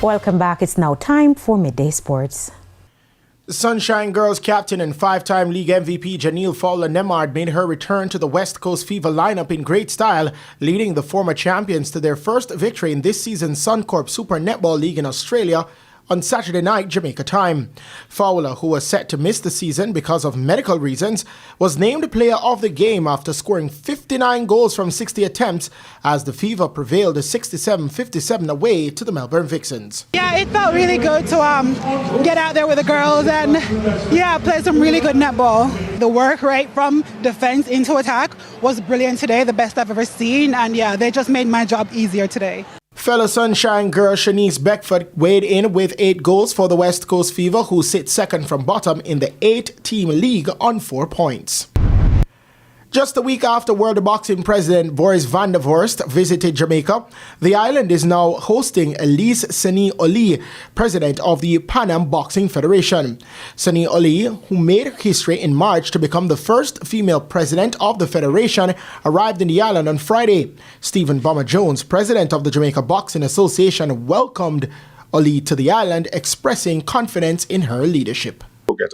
Welcome back. It's now time for Midday Sports. Sunshine Girls captain and five-time league MVP Janelle Fowler-Nemard made her return to the West Coast Fever lineup in great style, leading the former champions to their first victory in this season's Suncorp Super Netball League in Australia on Saturday night, Jamaica time. Fowler, who was set to miss the season because of medical reasons, was named player of the game after scoring 59 goals from 60 attempts as the Fever prevailed 67-57 away to the Melbourne Vixens. Yeah, it felt really good to get out there with the girls and play some really good netball. The work right from defense into attack was brilliant today, the best I've ever seen, and they just made my job easier today. Fellow Sunshine girl Shanice Beckford weighed in with 8 goals for the West Coast Fever, who sit second from bottom in the 8-team league on 4 points. Just a week after World Boxing President Boris van der Vorst visited Jamaica, the island is now hosting Elise Sani Oli, president of the Pan Am Boxing Federation. Sani Oli, who made history in March to become the first female president of the federation, arrived in the island on Friday. Stephen Bomber Jones, president of the Jamaica Boxing Association, welcomed Oli to the island, expressing confidence in her leadership.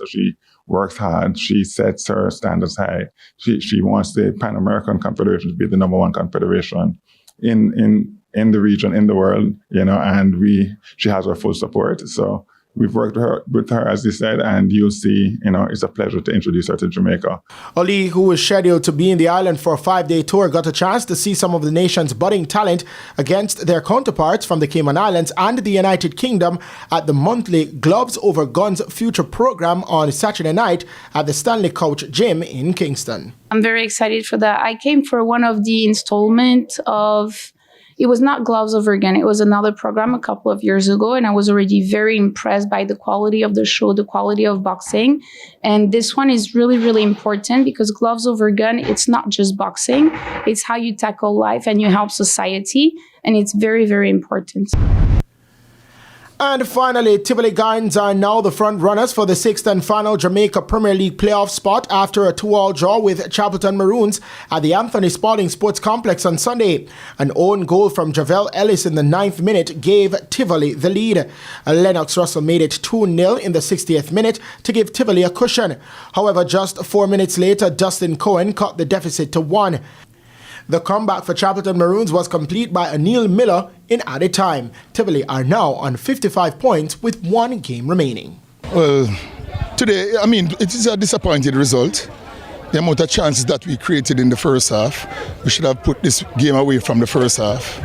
She works hard. She sets her standards high. She wants the Pan American Confederation to be the #1 confederation in the region, in the world, and she has our full support. So we've worked with her, as you said, and you'll see, it's a pleasure to introduce her to Jamaica. Oli, who was scheduled to be in the island for a 5-day tour, got a chance to see some of the nation's budding talent against their counterparts from the Cayman Islands and the United Kingdom at the monthly Gloves Over Guns Future program on Saturday night at the Stanley Couch Gym in Kingston. I'm very excited for that. I came for one of the installment of... It was not Gloves Over Again. It was another program a couple of years ago, and I was already very impressed by the quality of the show, the quality of boxing. And this one is really, really important because Gloves Over Gun, it's not just boxing. It's how you tackle life and you help society, and it's very, very important. And finally, Tivoli Gardens are now the front runners for the 6th and final Jamaica Premier League playoff spot after a 2-2 draw with Chapelton Maroons at the Anthony Spalding Sports Complex on Sunday. An own goal from Javel Ellis in the 9th minute gave Tivoli the lead. Lennox Russell made it 2-0 in the 60th minute to give Tivoli a cushion. However, just 4 minutes later, Dustin Cohen cut the deficit to 1. The comeback for Chapelton Maroons was complete by Anil Miller in added time. Tivoli are now on 55 points with 1 game remaining. Well, today, it is a disappointing result. The amount of chances that we created in the first half, we should have put this game away from the first half.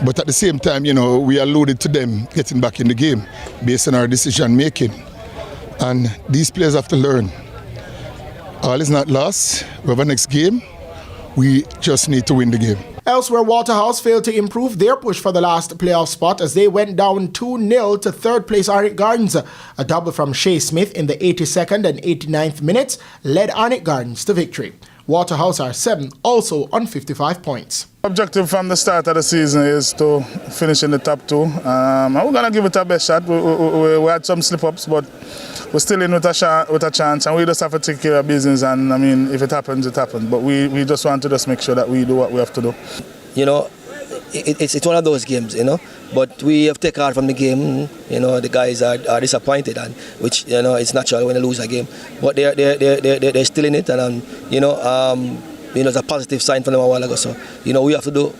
But at the same time, we alluded to them getting back in the game based on our decision making. And these players have to learn. All is not lost. We have a next game. We just need to win the game. Elsewhere, Waterhouse failed to improve their push for the last playoff spot as they went down 2-0 to third-place Arnett Gardens. A double from Shea Smith in the 82nd and 89th minutes led Arnett Gardens to victory. Waterhouse are 7th, also on 55 points. Objective from the start of the season is to finish in the top 2. We're going to give it our best shot. We had some slip-ups, but we're still in with a chance, and we just have to take care of business. And if it happens, it happens. But we just want to just make sure that we do what we have to do. It's one of those games, But we have to take heart from the game. The guys are disappointed, and which it's natural when they lose a game. But they're still in it, and it's a positive sign for them a while ago. So we have to do.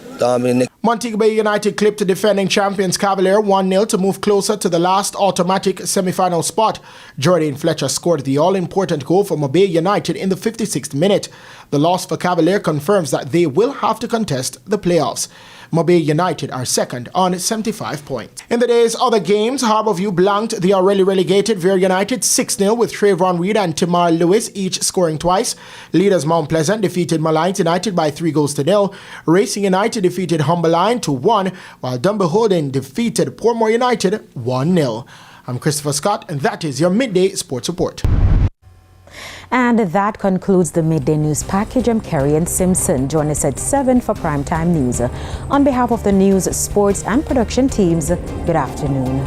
Montego Bay United clipped defending champions Cavalier 1-0 to move closer to the last automatic semi-final spot. Jordan Fletcher scored the all-important goal for Mobay United in the 56th minute. The loss for Cavalier confirms that they will have to contest the playoffs. Mobay United are 2nd on 75 points. In the day's other games, Harbourview blanked the already relegated Vere United 6-0 with Trayvon Reed and Tamar Lewis each scoring twice. Leaders Mount Pleasant defeated Malines United by 3-0. Racing United defeated Humberline 2-1, while Dunbar Holding defeated Portmore United 1-0. I'm Christopher Scott, and that is your Midday Sports Report. And that concludes the Midday News Package. I'm Kerry and Simpson. Join us at 7 for Primetime News. On behalf of the news, sports, and production teams, good afternoon.